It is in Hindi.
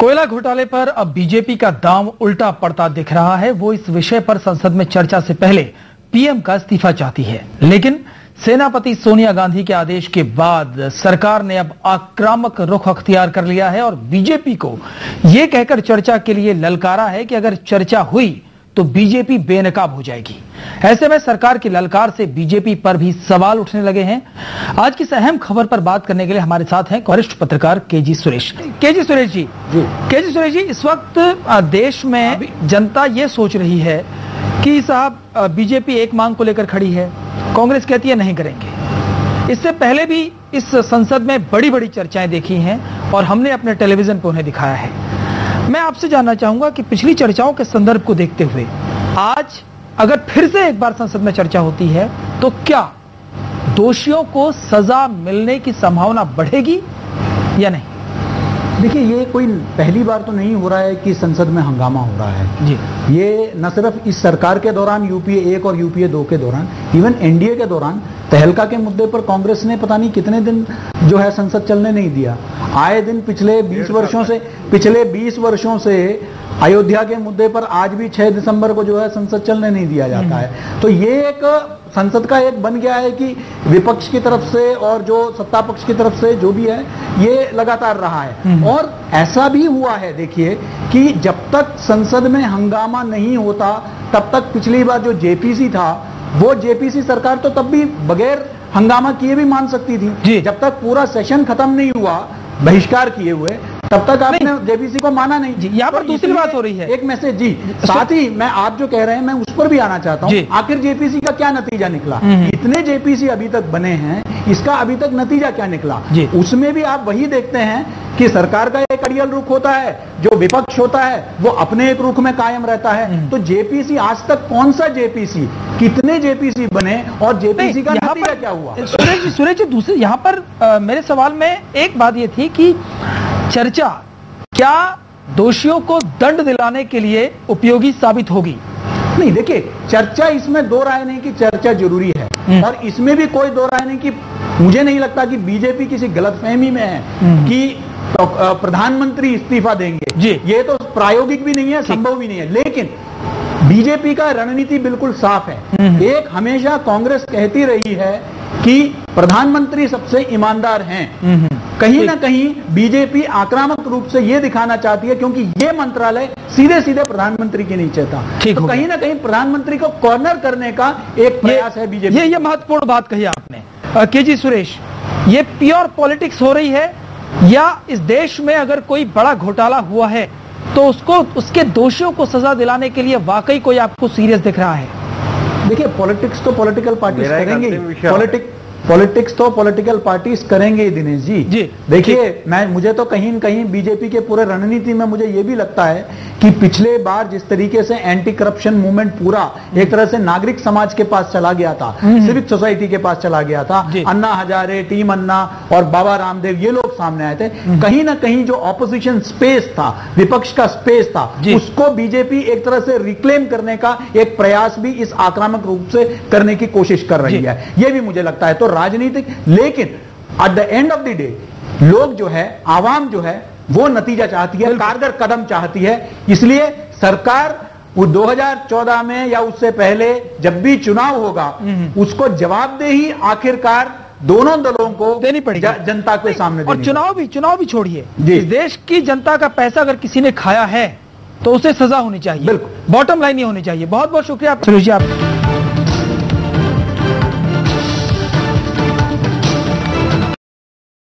कोयला घोटाले पर अब बीजेपी का दांव उल्टा पड़ता दिख रहा है। वो इस विषय पर संसद में चर्चा से पहले पीएम का इस्तीफा चाहती है, लेकिन सेनापति सोनिया गांधी के आदेश के बाद सरकार ने अब आक्रामक रुख अख्तियार कर लिया है और बीजेपी को यह कहकर चर्चा के लिए ललकारा है कि अगर चर्चा हुई तो बीजेपी बेनकाब हो जाएगी। ऐसे में सरकार की ललकार से बीजेपी पर भी सवाल उठने लगे हैं। आज की इस अहम खबर पर बात करने के लिए हमारे साथ हैं वरिष्ठ पत्रकार केजी सुरेश। केजी सुरेश जी, इस वक्त देश में जनता ये सोच रही है कि साहब बीजेपी एक मांग को लेकर खड़ी है, कांग्रेस कहती है नहीं करेंगे। इससे पहले भी इस संसद में बड़ी बड़ी चर्चाएं देखी हैं और हमने अपने टेलीविजन पर उन्हें दिखाया है। मैं आपसे जानना चाहूंगा कि पिछली चर्चाओं के संदर्भ को देखते हुए आज अगर फिर से एक बार संसद में चर्चा होती है तो क्या दोषियों को सजा मिलने की संभावना बढ़ेगी या नहीं? देखिए, ये कोई पहली बार तो नहीं हो रहा है कि संसद में हंगामा हो रहा है जी। ये न सिर्फ इस सरकार के दौरान, यूपीए 1 और यूपीए 2 के दौरान, इवन एनडीए के दौरान तहलका के मुद्दे पर कांग्रेस ने पता नहीं कितने दिन जो है संसद चलने नहीं दिया। आए दिन पिछले 20 वर्षों से अयोध्या के मुद्दे पर आज भी 6 दिसंबर को जो है संसद चलने नहीं दिया जाता है। तो ये एक संसद का एक बन गया है कि विपक्ष की तरफ से और जो सत्ता पक्ष की तरफ से जो भी है ये लगातार रहा है। और ऐसा भी हुआ है, देखिए, कि जब तक संसद में हंगामा नहीं होता तब तक पिछली बार जो जेपीसी था वो जेपीसी सरकार तो तब भी बगैर हंगामा किए भी मान सकती थी। जब तक पूरा सेशन खत्म नहीं हुआ बहिष्कार किए हुए तब तक आपने जेपीसी को माना नहीं जी। यहाँ पर दूसरी बात हो रही है, एक मैसेज जी। साथ ही मैं आप जो कह रहे हैं मैं उस पर भी आना चाहता हूँ। आखिर जेपीसी का क्या नतीजा निकला? इतने जेपीसी अभी तक बने हैं, इसका अभी तक नतीजा क्या निकला? उसमें भी आप वही देखते हैं कि सरकार का एक अड़ियल रुख होता है, जो विपक्ष होता है वो अपने एक रुख में कायम रहता है। तो जेपीसी आज तक कौन सा जेपीसी, कितने जेपीसी बने और जेपीसी का नतीजा क्या हुआ? सुरेश जी, दूसरे यहाँ पर मेरे सवाल में एक बात ये थी कि चर्चा क्या दोषियों को दंड दिलाने के लिए उपयोगी साबित होगी? नहीं, देखिए, चर्चा इसमें दो राय नहीं कि चर्चा जरूरी है और इसमें भी कोई दो राय नहीं कि मुझे नहीं लगता कि बीजेपी किसी गलतफहमी में है कि प्रधानमंत्री इस्तीफा देंगे। ये तो प्रायोगिक भी नहीं है, संभव भी नहीं है। लेकिन बीजेपी का रणनीति बिल्कुल साफ है। एक, हमेशा कांग्रेस कहती रही है कि प्रधानमंत्री सबसे ईमानदार हैं। कहीं ना कहीं बीजेपी आक्रामक रूप से यह दिखाना चाहती है, क्योंकि यह मंत्रालय सीधे सीधे प्रधानमंत्री के नीचे था। तो कहीं ना कहीं प्रधानमंत्री को कॉर्नर करने का एक प्रयास है बीजेपी। ये महत्वपूर्ण बात कही आपने केजी सुरेश। ये प्योर पॉलिटिक्स हो रही है या इस देश में अगर कोई बड़ा घोटाला हुआ है तो उसके दोषियों को सजा दिलाने के लिए वाकई कोई आपको सीरियस दिख रहा है? देखिए, पॉलिटिक्स तो पॉलिटिकल पार्टीज करेंगे, पॉलिटिक्स तो पॉलिटिकल पार्टीज करेंगे दिनेश जी। देखिए, मुझे तो कहीं न कहीं बीजेपी के पूरे रणनीति में मुझे ये भी लगता है कि पिछले बार जिस तरीके से एंटी करप्शन मूवमेंट पूरा एक तरह से नागरिक समाज के पास चला गया था, सिविक सोसाइटी के पास चला गया था, अन्ना हजारे, टीम अन्ना और बाबा रामदेव ये लोग सामने आए थे। कहीं ना कहीं जो ऑपोजिशन स्पेस था, विपक्ष का स्पेस था, उसको बीजेपी एक तरह से रिक्लेम करने का एक प्रयास भी इस आक्रामक रूप से करने की कोशिश कर रही है। यह भी मुझे लगता है तो राजनीतिक। लेकिन at the end of the day लोग जो है, आवाम जो है, वो नतीजा चाहती है, कारगर कदम चाहती है। इसलिए सरकार वो 2014 में या उससे पहले जब भी चुनाव होगा उसको जवाबदेही आखिरकार दोनों दलों को देनी पड़ेगी, जनता के सामने। और चुनाव भी छोड़िए, इस देश की जनता का पैसा अगर किसी ने खाया है तो उसे सजा होनी चाहिए। बिल्कुल, बॉटम लाइन ये होनी चाहिए। बहुत बहुत शुक्रिया सुरेश जी आप।